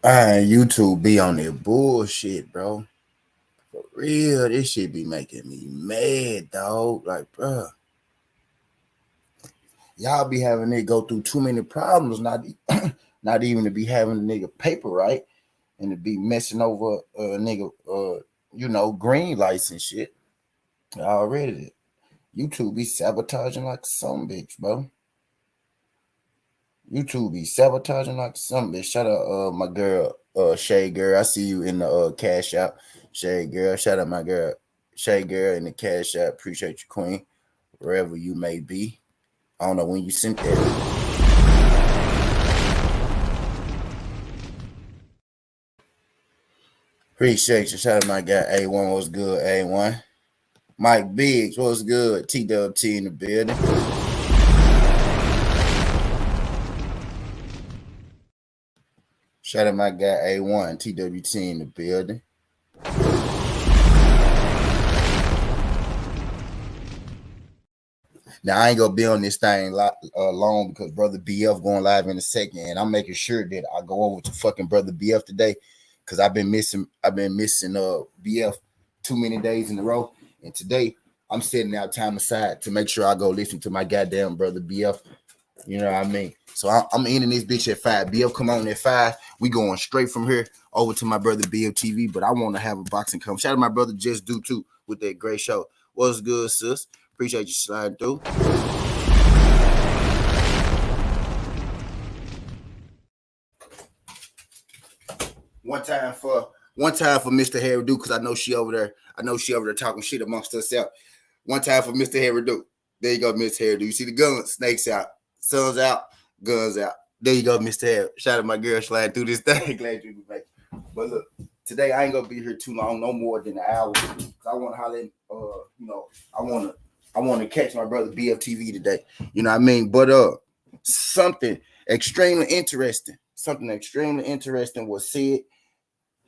YouTube be on that bullshit, bro. For real, this shit be making me mad, dog. Like, bro, y'all be having it go through too many problems, not not even to be having a nigga paper right, and to be messing over a nigga, green lights and shit. Already, YouTube be sabotaging like some bitch, bro. YouTube be sabotaging like some bitch. Shout out my girl, Shay Girl. I see you in the cash out. Shay Girl. Shout out my girl, Shay Girl in the cash out. Appreciate you, Queen. Wherever you may be. I don't know when you sent that. Appreciate you. Shout out my guy A1. What's good, A1? Mike Biggs, what's good? TWT in the building. Shout out my guy A1, TWT in the building. Now I ain't gonna be on this thing long because brother BF going live in a second, and I'm making sure that I go over to fucking brother BF today because I've been missing BF too many days in a row, and today I'm setting out time aside to make sure I go listen to my goddamn brother BF. You know what I mean? So I'm ending this bitch at 5. BF come on at 5. We going straight from here over to my brother BF TV, but I want to have a boxing come. Shout out to my brother Just Do too with that great show. What's good, sis? Appreciate you sliding through. One time for Mr. Harry Duke, because I know she over there. I know she over there talking shit amongst herself. One time for Mr. Harry Duke. There you go, Mr. Harry Duke. You see the guns, snakes out, suns out, guns out. There you go, Mr. Harry. Shout out my girl sliding through this thing. Glad you back. But look, today I ain't gonna be here too long, no more than an hour. I want to holler, I want to catch my brother BFTV today. You know what I mean? But something extremely interesting. Something extremely interesting was said.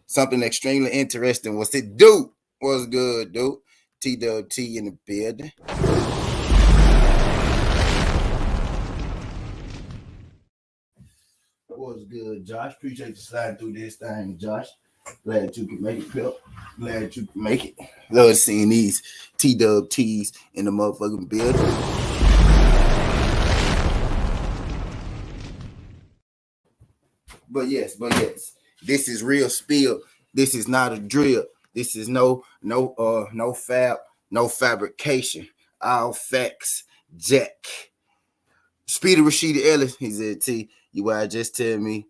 Something extremely interesting was said. Dude, what's good, dude? TWT in the building. What's good, Josh? Appreciate you sliding through this thing, Josh. Glad you can make it, Pip. Glad you can make it. Love seeing these TWTs in the motherfucking building. But yes, this is real spill. This is not a drill. This is no fab, no fabrication. All facts. Jack. Speedy Rashida Ellis. He said, T, you why just tell me,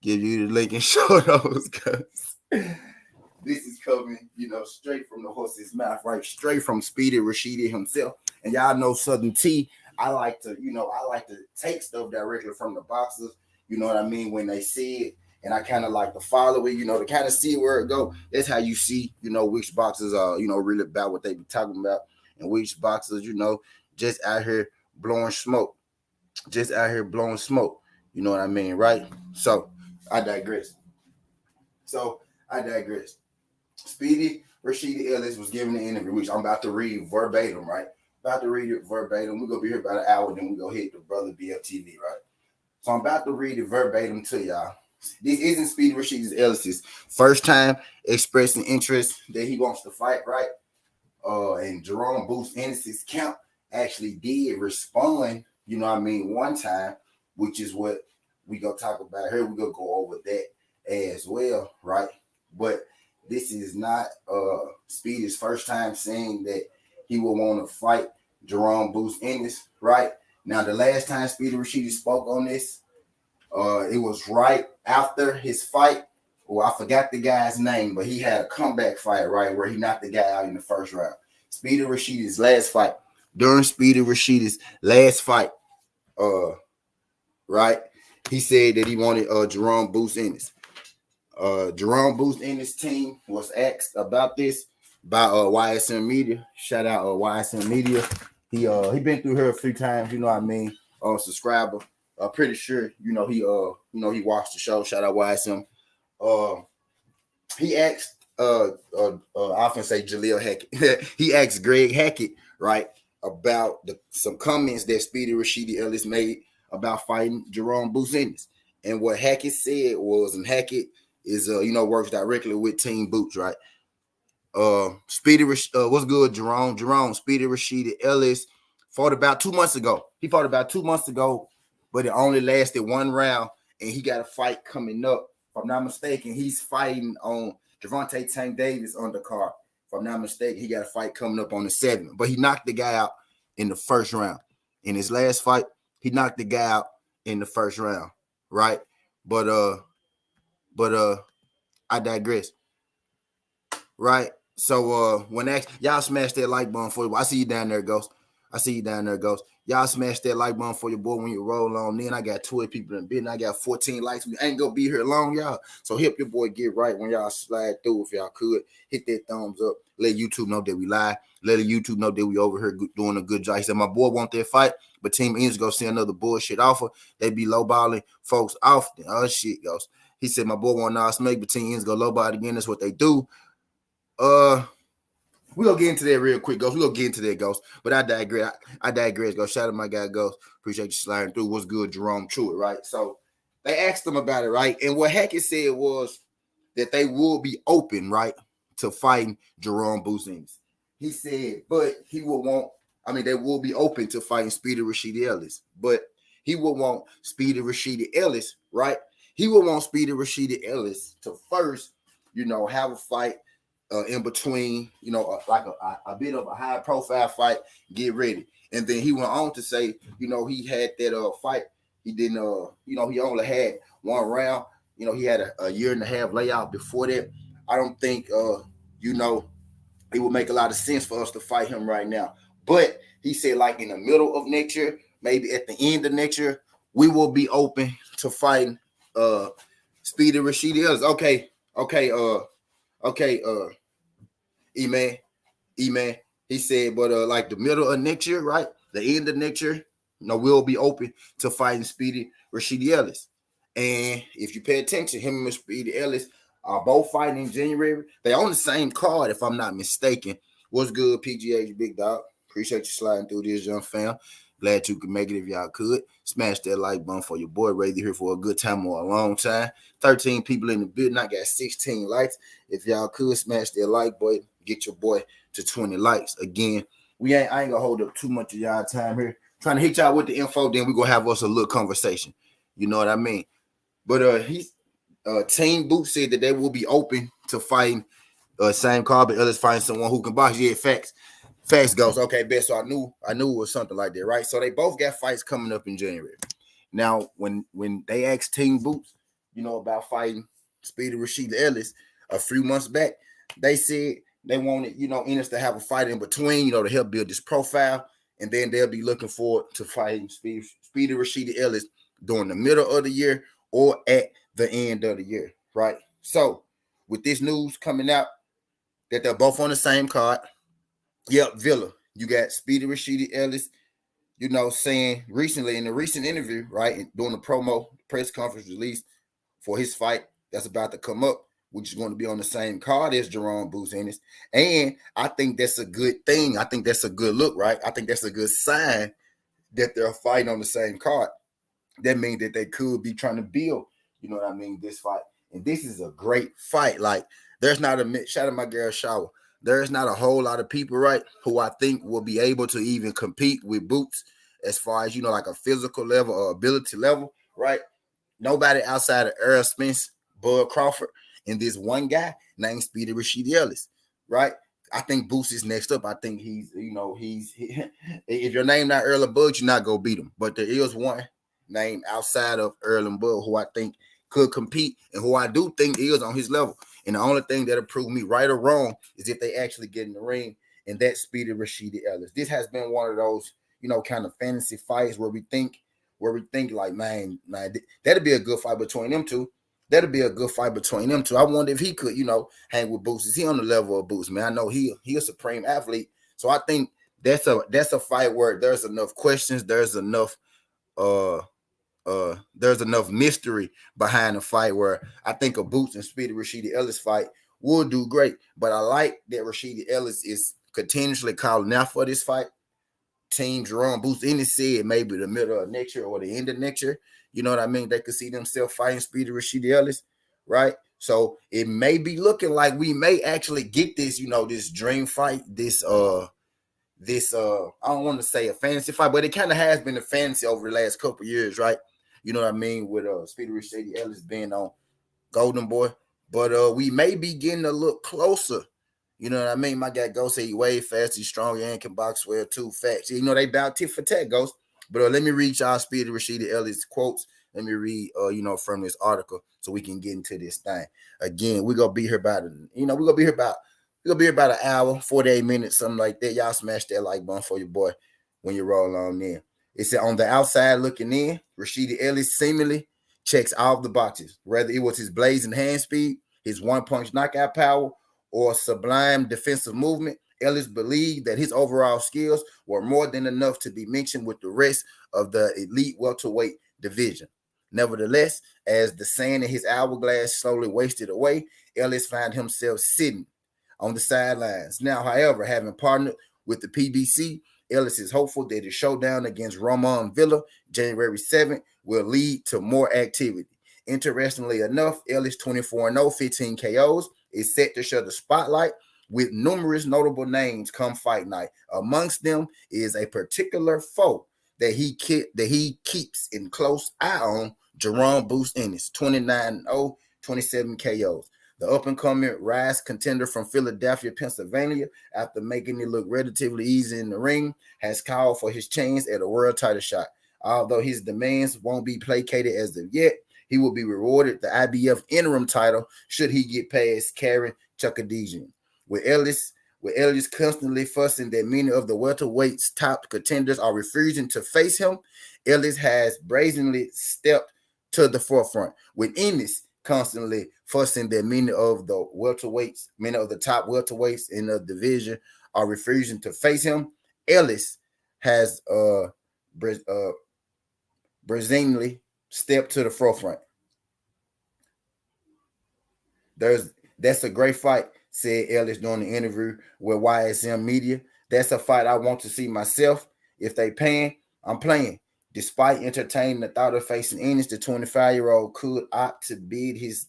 give you the link and show those guns. This is coming, straight from the horse's mouth, right? Straight from Speedy Rashida himself. And y'all know Southern T. I like to take stuff directly from the boxers. You know what I mean? When they see it, and I kind of like to follow it, to kind of see where it go. That's how you see, which boxers are, really about what they be talking about, and which boxers, just out here blowing smoke, just out here blowing smoke. You know what I mean, right? So I digress. So I digress. Speedy Rashida Ellis was giving the interview, which I'm about to read verbatim, right? About to read it verbatim. We're gonna be here about an hour, then we go hit the brother BFTV, right? So I'm about to read it verbatim to y'all. This isn't Speedy Rashida Ellis's first time expressing interest that he wants to fight, right? And Jerome Booth Ennis's camp actually did respond, one time, which is what we gonna talk about here. We're gonna go over that as well, right? But this is not Speedy's first time saying that he will want to fight Jerome Booth Ennis, right? Now, the last time Speedy Rashida spoke on this, it was right after his fight. Well, I forgot the guy's name, but he had a comeback fight, right, where he knocked the guy out in the first round. Speedy Rashida's last fight. During Speedy Rashida's last fight, right, he said that he wanted Jerome Booth Ennis. Jerome Booth Ennis team was asked about this by YSM Media. Shout out YSM Media. He been through here a few times, you know what I mean? Subscriber. Pretty sure, he watched the show. Shout out YSM. He asked I often say Jaleel Hackett. He asked Greg Hackett, right, about some comments that Speedy Rashida Ellis made about fighting Jerome Booth Ennis. And what Hackett said was, and Hackett is works directly with Team Boots, right? Speedy, what's good, Jerome, Speedy Rashidi Ellis fought about 2 months ago. He fought about 2 months ago, but it only lasted one round, and he got a fight coming up. If I'm not mistaken, he's fighting on Gervonta Tank Davis undercard. If I'm not mistaken, he got a fight coming up on the 7th, but he knocked the guy out in the first round. In his last fight, he knocked the guy out in the first round, right? But I digress, right? So when y'all smash that like button for you, I see you down there, Ghost. I see you down there, Ghost. Y'all smash that like button for your boy when you roll on. Then I got 12 people in bed, and I got 14 likes. We ain't gonna be here long, y'all. So help your boy get right when y'all slide through. If y'all could hit that thumbs up, let YouTube know that we live. Let the YouTube know that we over here doing a good job. He said my boy want that fight, but Team Ends go see another bullshit offer. They be lowballing folks often. Oh shit, Ghost. He said my boy want Nas Make, but Team Ends go lowball again. That's what they do. We're gonna get into that real quick, Ghost. We're gonna get into that, Ghost. But I digress. I digress, Ghost. Shout out to my guy, Ghost. Appreciate you sliding through. What's good, Jerome? True it, right? So they asked him about it, right? And what Hackett said was that they will be open, right, to fighting Jerome Buzines. He said, but he will want, they will be open to fighting Speedy Rashidi Ellis, but he will want Speedy Rashidi Ellis, right? He will want Speedy Rashidi Ellis to first, have a fight in between, like a bit of a high profile fight, get ready. And then he went on to say, he had that fight. He didn't, he only had one round. He had a year and a half layout before that. I don't think, it would make a lot of sense for us to fight him right now. But he said, like in the middle of next year, maybe at the end of next year, we will be open to fighting Speedy Rashidi Ellis. Okay, E-Man. He said, but like the middle of next year, right? The end of next year, we'll be open to fighting Speedy Rashidi Ellis. And if you pay attention, him and Speedy Ellis are both fighting in January. They're on the same card, if I'm not mistaken. What's good, PGH, big dog? Appreciate you sliding through this, young fam. Glad you could make it if y'all could. Smash that like button for your boy. Whether you're here for a good time or a long time. 13 people in the building. I got 16 likes. If y'all could smash that like button, get your boy to 20 likes. Again, I ain't gonna hold up too much of y'all time here. Trying to hit y'all with the info, then we're gonna have us a little conversation. You know what I mean? But Team Boot said that they will be open to fighting same card, but Ellis fighting someone who can box. Yeah, facts. Facts goes. Okay, best. So I knew it was something like that, right? So they both got fights coming up in January. Now, when they asked Team Boots, about fighting Speedy Rashidi Ellis a few months back, they said they wanted, Ennis to have a fight in between, to help build this profile, and then they'll be looking forward to fighting Speedy Rashidi Ellis during the middle of the year or at the end of the year, right? So with this news coming out that they're both on the same card, yep, Villa, you got Speedy Rashidi Ellis, saying recently in a recent interview, right, during the promo press conference release for his fight that's about to come up, which is going to be on the same card as Jerome Buzines. And I think that's a good thing. I think that's a good look, right? I think that's a good sign that they're fighting on the same card. That means that they could be trying to build, this fight. And this is a great fight. Like, there's not shout out my girl Shower. There's not a whole lot of people, right, who I think will be able to even compete with Boots as far as, like a physical level or ability level, right? Nobody outside of Earl Spence, Bud Crawford, and this one guy named Speedy Rashidi Ellis, right? I think Boots is next up. I think he's if your name not Earl or Bud, you're not going to beat him. But there is one name outside of Earl and Bud who I think could compete and who I do think is on his level. And the only thing that'll prove me right or wrong is if they actually get in the ring, and that's Speedy Rashidi Ellis. This has been one of those, kind of fantasy fights where we think like, man, that'd be a good fight between them two. That'd be a good fight between them two. I wonder if he could, hang with Boots. Is he on the level of Boots, man? I know he a supreme athlete. So I think that's a fight where there's enough questions, there's enough mystery behind the fight where I think a Boots and Speedy Rashidi Ellis fight will do great. But I like that Rashidi Ellis is continuously calling out for this fight. Team Jerome Boots Ennis said maybe the middle of next year or the end of next year. You know what I mean? They could see themselves fighting Speedy Rashidi Ellis, right? So it may be looking like we may actually get this, this dream fight, this I don't want to say a fantasy fight, but it kind of has been a fantasy over the last couple of years, right? You know what I mean? With Speedy Ellis being on Golden Boy. But we may be getting a little closer. You know what I mean? My guy Ghost said he way fast, he's strong, and can box well too. Facts. You know, they bout tit for tat, Ghost. But let me read y'all Speedy Ellis quotes. Let me read from this article so we can get into this thing. Again, we're gonna be here about an hour, 48 minutes, something like that. Y'all smash that like button for your boy when you roll on in. It said on the outside looking in, Rashidi Ellis seemingly checks all of the boxes, whether it was his blazing hand speed, his one-punch knockout power, or sublime defensive movement. Ellis believed that his overall skills were more than enough to be mentioned with the rest of the elite welterweight division. Nevertheless, as the sand in his hourglass slowly wasted away, Ellis found himself sitting on the sidelines. Now, however, having partnered with the PBC, Ellis is hopeful that his showdown against Ramon Villa, January 7th, will lead to more activity. Interestingly enough, Ellis 24-0, 15 KOs, is set to share the spotlight with numerous notable names come fight night. Amongst them is a particular foe that he keeps in close eye on, Jerome Boost Ennis, 29-0, 27 KOs. The up-and-coming rise contender from Philadelphia, Pennsylvania, after making it look relatively easy in the ring, has called for his chance at a world title shot. Although his demands won't be placated as of yet, he will be rewarded the IBF interim title should he get past Karen Chukadjian. With Ellis constantly fussing that many of the welterweight's top contenders are refusing to face him, Ellis has brazenly stepped to the forefront. With Ennis constantly fussing that many of the top welterweights in the division are refusing to face him, Ellis has brazenly stepped to the forefront. That's a great fight, said Ellis during the interview with YSM Media. That's a fight I want to see myself. If they paying, I'm playing. Despite entertaining the thought of facing Ennis, the 25-year-old could opt to bid his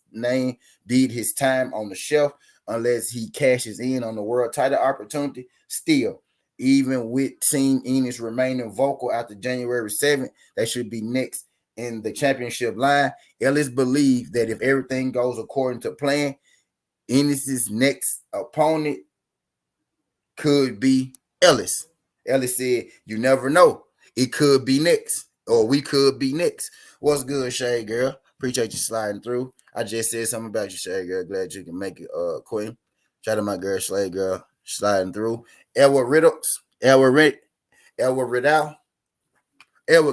time on the shelf unless he cashes in on the world title opportunity. Still, even with Team Ennis remaining vocal after January 7th, they should be next in the championship line. Ellis believed that if everything goes according to plan, Ennis's next opponent could be Ellis. Ellis said, "You never know. It could be next, or we could be next." What's good, Shade Girl? Appreciate you sliding through. I just said something about you, Shade Girl. Glad you can make it, Queen. Shout out my girl, Shade Girl, sliding through. Elwood Riddle. Elwood,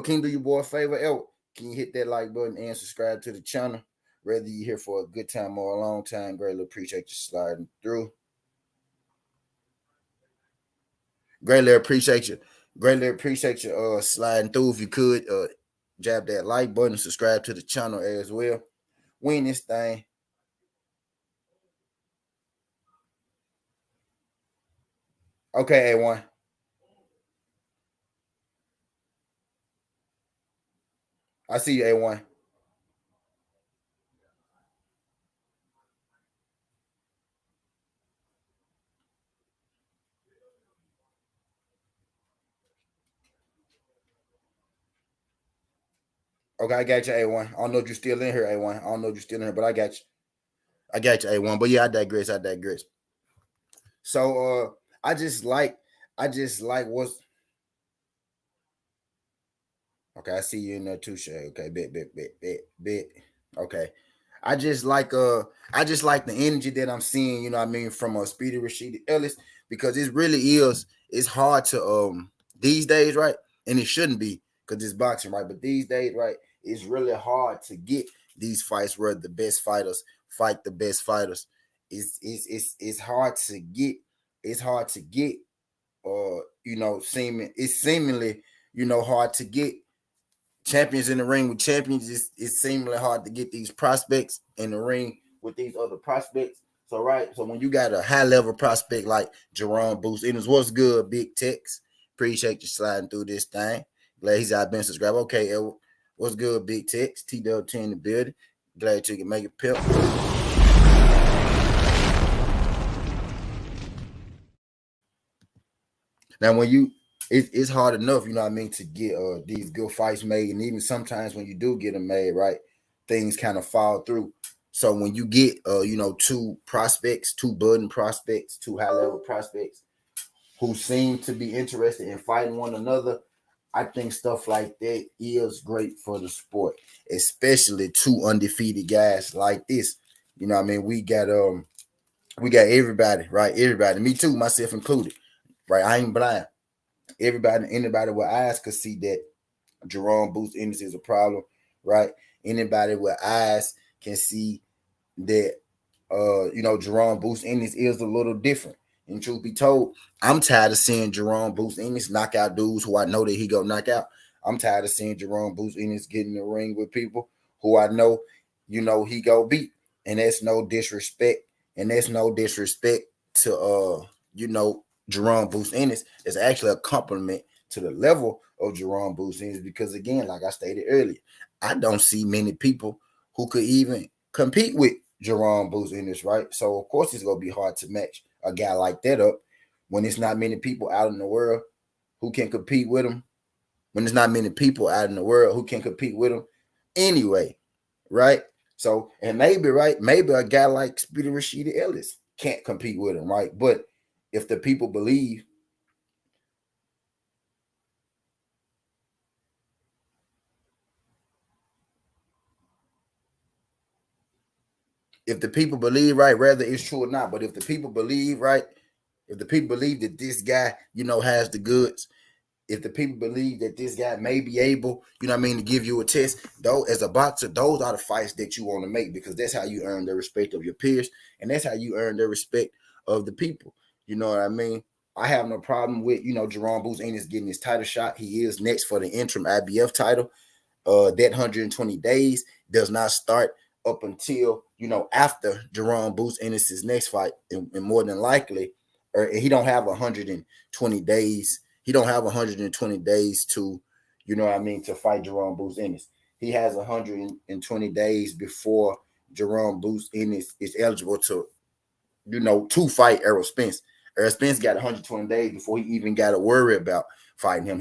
can you do your boy a favor? Elwood, can you hit that like button and subscribe to the channel? Whether you're here for a good time or a long time, greatly appreciate you sliding through. Greatly appreciate you sliding through. If you could jab that like button, subscribe to the channel as well. Win this thing. Okay, A1. I see you, A1. Okay, I got you, A1. I don't know if you're still in here, A1. I don't know if you're still in here, but I got you. I got you, A1. But yeah, I digress. So I just like what's okay. I see you in there too, Shay. Okay, bet. Okay. I just like the energy that I'm seeing, you know what I mean, from Speedy Rashidi Ellis, because it really is, it's hard to these days, right? And it shouldn't be because it's boxing, right? But these days, right, it's really hard to get these fights where the best fighters fight the best fighters. It's hard to get, seemingly, hard to get champions in the ring with champions. It's seemingly hard to get these prospects in the ring with these other prospects. So when you got a high level prospect like Jerome Boost Ennis, what's good, Big Tex? Appreciate you sliding through this thing. Glad he's out been subscribed. Okay, Edward. What's good, Big Tex? TW10 in the building. Glad you can make it, pimp. Now, when it's hard enough, you know what I mean, to get these good fights made, and even sometimes when you do get them made, right, things kind of fall through. So when you get two prospects, two budding prospects, two high level prospects who seem to be interested in fighting one another, I think stuff like that is great for the sport, especially two undefeated guys like this. You know what I mean? We got everybody, right? Everybody, me too, myself included, right? I ain't blind. Anybody with eyes could see that Jerome Boots Ennis is a problem, right? Anybody with eyes can see that Jerome Boots Ennis is a little different. And truth be told, I'm tired of seeing Jerome Boots Ennis knock out dudes who I know that he go knock out. I'm tired of seeing Jerome Boots Ennis get in the ring with people who I know, he go beat. And that's no disrespect. And that's no disrespect to Jerome Boots Ennis. It's actually a compliment to the level of Jerome Boots Ennis because again, like I stated earlier, I don't see many people who could even compete with Jerome Boots Ennis, right? So of course it's gonna be hard to match a guy like that up when there's not many people out in the world who can compete with him. When there's not many people out in the world who can compete with him anyway, right? So and maybe right, maybe a guy like Speedy Ellis can't compete with him, right? But if the people believe if the people believe right, whether it's true or not, but if the people believe right, if the people believe that this guy, has the goods, if the people believe that this guy may be able, to give you a test, though, as a boxer, those are the fights that you want to make because that's how you earn the respect of your peers and that's how you earn the respect of the people. You know what I mean? I have no problem with, Jerome Boots Ennis getting his title shot. He is next for the interim IBF title. That 120 days does not start up until after Jerome Boots Ennis' next fight, and more than likely, or he don't have 120 days. He don't have 120 days to, to fight Jerome Boots Ennis. He has 120 days before Jerome Boots Ennis is eligible to fight Errol Spence. Errol Spence got 120 days before he even got to worry about fighting him.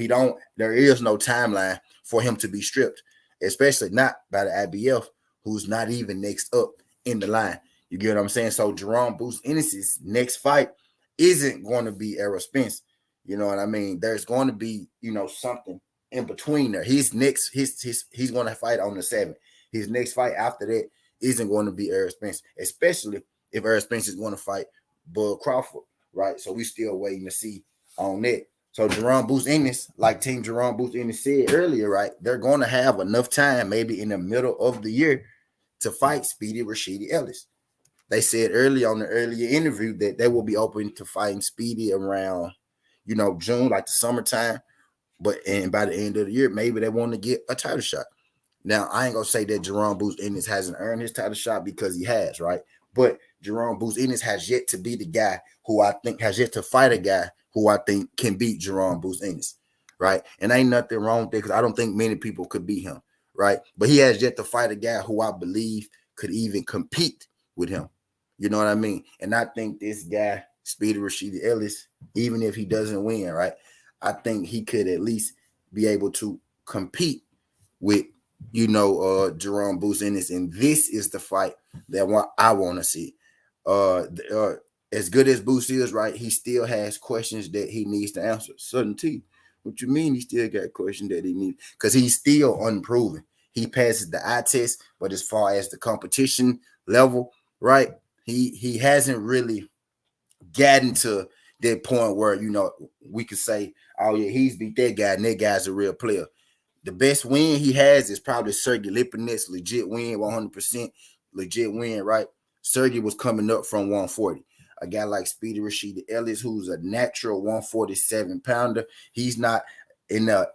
There is no timeline for him to be stripped, especially not by the IBF, who's not even next up in the line. You get what I'm saying? So Jerome Boots Ennis' next fight isn't going to be Errol Spence. You know what I mean? There's going to be, something in between there. He's going to fight on the 7th. His next fight after that isn't going to be Errol Spence, especially if Errol Spence is going to fight Bud Crawford, right? So we still waiting to see on that. So Jerome Boots Ennis, like Team Jerome Boots Ennis said earlier, right? They're going to have enough time, maybe in the middle of the year, to fight Speedy Ellis. They said earlier on the earlier interview that they will be open to fighting Speedy around, June, like the summertime. And by the end of the year, maybe they want to get a title shot. Now, I ain't gonna say that Jerome Boots Ennis hasn't earned his title shot because he has, right? But Jerome Boots Ennis has yet to be the guy who I think has yet to fight a guy who I think can beat Jerome Boots Ennis, right? And ain't nothing wrong with it because I don't think many people could beat him, right? But he has yet to fight a guy who I believe could even compete with him. You know what I mean? And I think this guy, Speedy Ellis, even if he doesn't win, right? I think he could at least be able to compete with Jerome Boots Ennis, and this is the fight that I want to see. As good as Boots is, right, he still has questions that he needs to answer. Certainty. What you mean he still got questions that he needs? Because he's still unproven. He passes the eye test, but as far as the competition level, right, he hasn't really gotten to that point where we could say, oh yeah, he's beat that guy, and that guy's a real player. The best win he has is probably Sergey Lipinets, legit win, 100% legit win, right? Sergey was coming up from 140. A guy like Speedy Ellis, who's a natural 147 pounder, he's not in the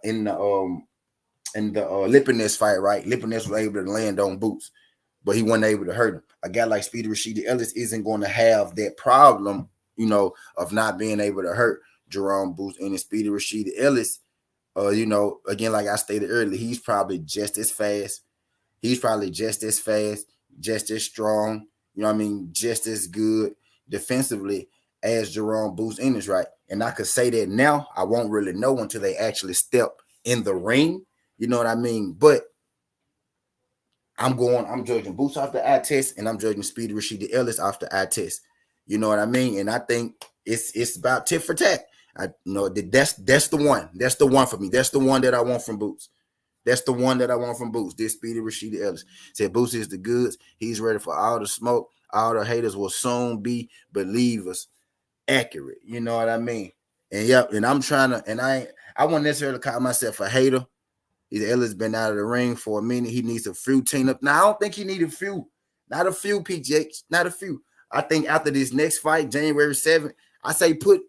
Lipinets fight, right? Lipinets was able to land on Boots, but he wasn't able to hurt him. A guy like Speedy Ellis isn't going to have that problem, of not being able to hurt Jerome Boots and Speedy Ellis. Again, like I stated earlier, he's probably just as fast. He's probably just as fast, just as strong, just as good defensively as Jerome Boots Ennis, right? And I could say that now. I won't really know until they actually step in the ring. You know what I mean? But I'm judging Boots off the eye test, and I'm judging Speedy Rashida Ellis off the eye test. You know what I mean? And I think it's about tit for tat. That's the one. That's the one for me. That's the one that I want from Boots. That's the one that I want from Boots. This Speedy Rashida Ellis said Boots is the goods. He's ready for all the smoke. All the haters will soon be believers. Accurate. You know what I mean? And yep. And I'm trying to. And I won't necessarily call myself a hater. Ellis been out of the ring for a minute. He needs a few team up. Now I don't think he needs a few. Not a few, PJ. Not a few. I think after this next fight, January 7th, I say put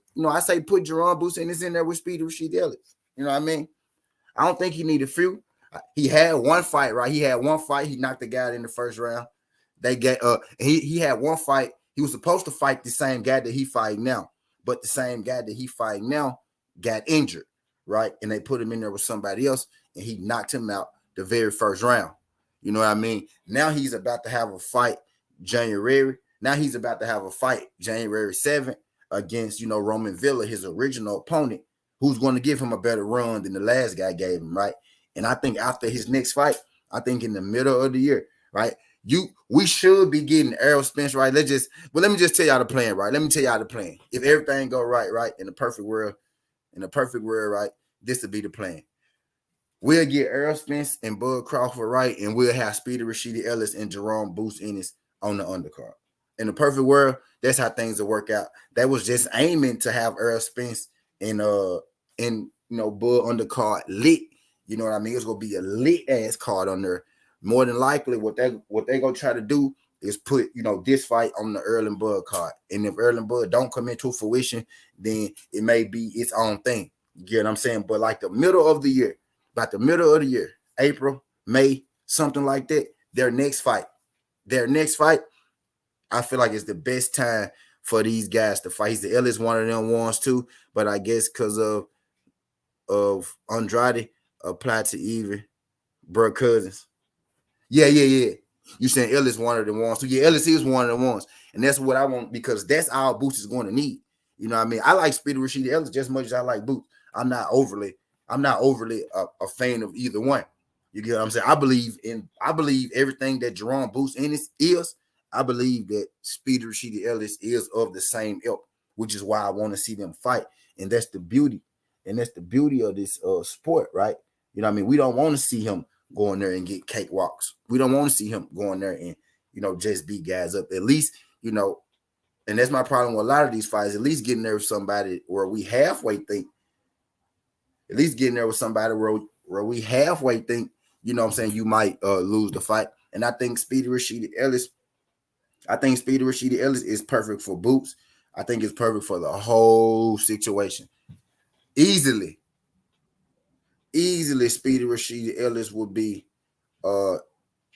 Jerome Boots Ennis in there with Speedy Rashida Ellis. You know what I mean? I don't think he needed a few. He had one fight, right? He had one fight. He knocked the guy out in the first round. They get he had one fight. He was supposed to fight the same guy that he fighting now, but the same guy that he fighting now got injured, right? And they put him in there with somebody else, and he knocked him out the very first round. You know what I mean? Now he's about to have a fight January. Now he's about to have a fight January 7th against, Roman Villa, his original opponent, who's going to give him a better run than the last guy gave him, right? And I think after his next fight, I think in the middle of the year, right? We should be getting Errol Spence, right? Let me just tell y'all the plan, right? Let me tell y'all the plan. If everything go right, in the perfect world, right, this would be the plan. We'll get Errol Spence and Bud Crawford, right, and we'll have Speedy Rashida Ellis and Jerome Boots Ennis on the undercard. In the perfect world, that's how things will work out. That was just aiming to have Errol Spence and Bud undercard lit. You know what I mean? It's gonna be a lit ass card on there. More than likely, what they gonna try to do is put this fight on the Earl and Bud card. And if Earl and Bud don't come into fruition, then it may be its own thing. You get what I'm saying? But like the middle of the year, April, May, something like that, their next fight, I feel like it's the best time for these guys to fight. He's the Ellis, one of them ones too, but I guess because of Andrade applied to even Brooke Cousins. Yeah. You saying Ellis one of the ones. So yeah, Ellis is one of the ones. And that's what I want because that's all Boots is going to need. You know what I mean? I like Speedy Rashida Ellis just as much as I like Boots. I'm not overly a fan of either one. You get what I'm saying? I believe everything that Jerome Boots Ennis is. I believe that Speedy Rashida Ellis is of the same ilk, which is why I want to see them fight. And that's the beauty. And that's the beauty of this sport, right? You know what I mean? We don't want to see him go in there and get cakewalks. We don't want to see him go in there and, just beat guys up. At least, and that's my problem with a lot of these fights, at least getting there with somebody where we halfway think, where we halfway think, you might lose the fight. And I think Speedy Rashida Ellis is perfect for Boots. I think it's perfect for the whole situation. Easily, Speedy Rashida Ellis would be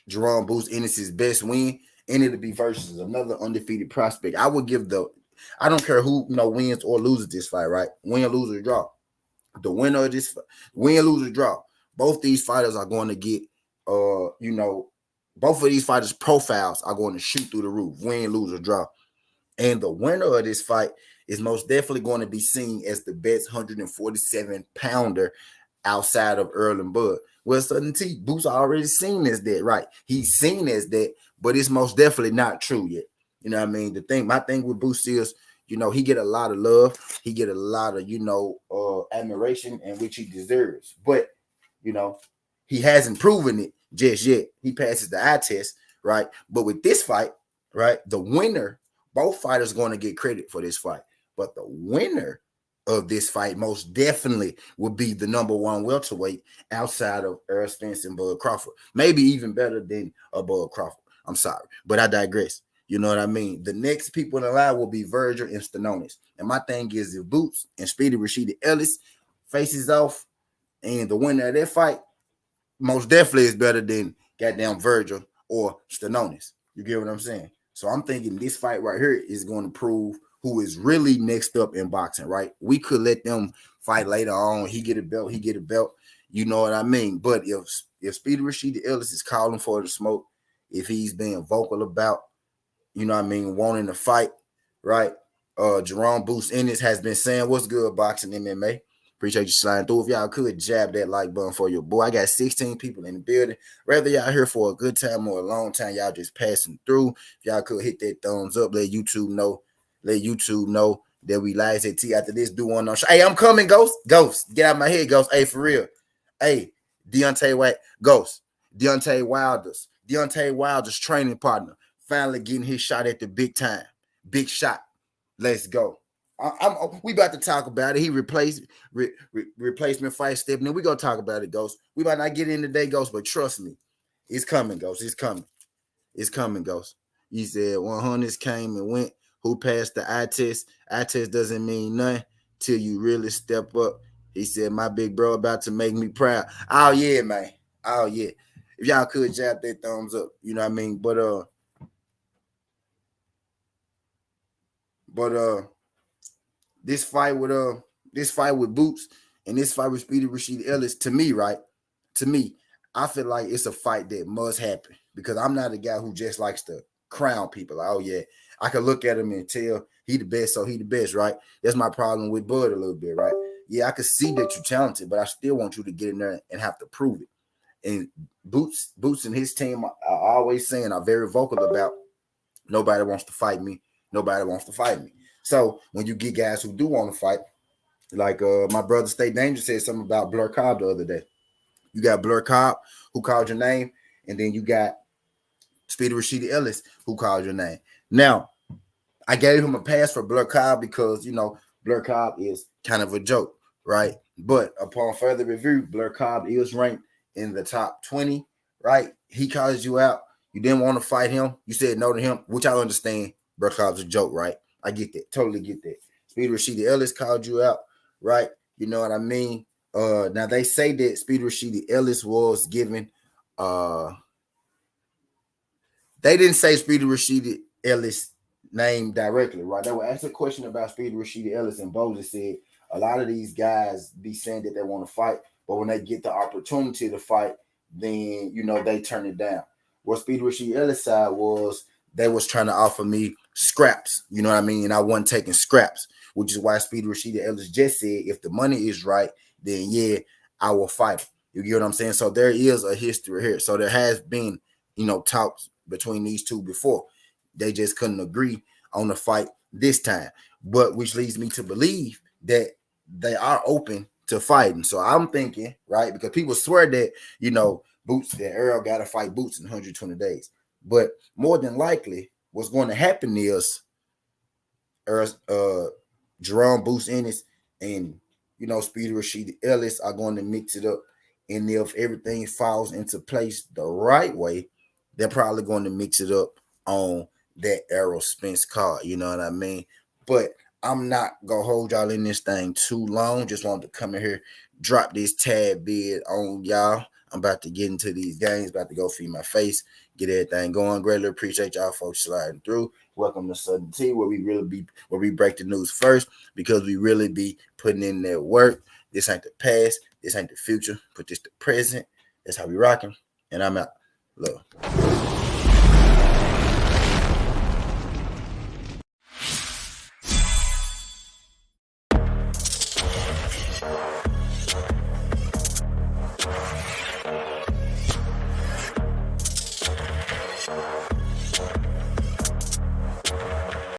Jerome Boots Ennis' best win, and it'll be versus another undefeated prospect. I would give I don't care who wins or loses this fight, right? Win, lose, or draw. The winner of this win, lose, or draw. Both these fighters are going to get both of these fighters' profiles are going to shoot through the roof, win, lose, or draw. And the winner of this fight is most definitely going to be seen as the best 147-pounder outside of Earl and Bud. Well, Southern T, Boots already seen as that, right? He's seen as that, but it's most definitely not true yet. You know what I mean? My thing with Boots is, he get a lot of love. He get a lot of, admiration, and which he deserves. But, he hasn't proven it just yet. He passes the eye test, right? But with this fight, right, the winner, both fighters going to get credit for this fight. But the winner of this fight most definitely would be the number one welterweight outside of Errol Spence and Bud Crawford. Maybe even better than Bud Crawford. I'm sorry, but I digress. You know what I mean? The next people in the line will be Virgil and Stanonis. And my thing is, if Boots and Speedy Rashida Ellis faces off, and the winner of that fight most definitely is better than goddamn Virgil or Stanonis. You get what I'm saying? So I'm thinking this fight right here is going to prove who is really next up in boxing, right? We could let them fight later on. He get a belt. You know what I mean? But if Speedy Rashida Ellis is calling for the smoke, if he's being vocal about, wanting to fight, right? Jerome Boost Ennis has been saying, what's good, boxing MMA? Appreciate you sliding through. If y'all could jab that like button for your boy. I got 16 people in the building. Whether y'all here for a good time or a long time, y'all just passing through. If y'all could hit that thumbs up, let YouTube know. Let YouTube know that we live at T after this. Do one on show. Hey, I'm coming, Ghost. Ghost, get out of my head, Ghost. Hey, for real. Hey, Deontay White, Ghost. Deontay Wilder's training partner, finally getting his shot at the big time. Big shot. Let's go. We about to talk about it. He replacement fight stepping in. We gonna talk about it, Ghost. We might not get in today, Ghost, but trust me, it's coming, Ghost. It's coming. It's coming, Ghost. He said 100s came and went. Who passed the eye test? Eye test doesn't mean nothing till you really step up. He said, my big bro about to make me proud. Oh yeah, man. Oh yeah. If y'all could jab that thumbs up, you know what I mean? But this fight with Boots and this fight with Speedy Rashid Ellis, to me, I feel like it's a fight that must happen because I'm not a guy who just likes to crown people. Like, oh yeah, I can look at him and tell he the best, so he the best, right? That's my problem with Bud a little bit, right? Yeah, I can see that you're talented, but I still want you to get in there and have to prove it. And Boots and his team are always saying, are very vocal about, nobody wants to fight me. Nobody wants to fight me. So when you get guys who do want to fight, like my brother State Danger said something about Blur Cobb the other day. You got Blur Cobb who called your name, and then you got Speedy Rashid Ellis who called your name. Now, I gave him a pass for Blur Cobb because, you know, Blur Cobb is kind of a joke, right? But upon further review, Blur Cobb is ranked in the top 20, right? He calls you out. You didn't want to fight him. You said no to him, which I understand. Blur Cobb's a joke, right? I get that. Totally get that. Speedy Rashid Ellis called you out, right? You know what I mean? Now they say that Speedy Rashid Ellis was given they didn't say Speedy Rashid Ellis name directly, right? They were asked a question about Speedy Rashid Ellis, and Boza said a lot of these guys be saying that they want to fight, but when they get the opportunity to fight, then, you know, they turn it down. What Speedy Rashid Ellis side was, they was trying to offer me scraps, you know what I mean? And I wasn't taking scraps, which is why Speedy Rashid Ellis just said, if the money is right, then yeah, I will fight him. You get what I'm saying? So there is a history here. So there has been, you know, talks between these two before. They just couldn't agree on the fight this time. But which leads me to believe that they are open to fighting. So I'm thinking, right, because people swear that, you know, Boots, that Earl got to fight Boots in 120 days. But more than likely, what's going to happen is Jerome Boots Ennis and, you know, Speedy Rashid Ellis are going to mix it up. And if everything falls into place the right way, they're probably going to mix it up on that Errol Spence card. You know what I mean? But I'm not going to hold y'all in this thing too long. Just wanted to come in here, drop this tad bit on y'all. I'm about to get into these games, about to go feed my face, get everything going. Greatly appreciate y'all folks sliding through. Welcome to Southern Tea, where we break the news first, because we really be putting in that work. This ain't the past, this ain't the future, but this the present. That's how we rocking. And I'm out. Love.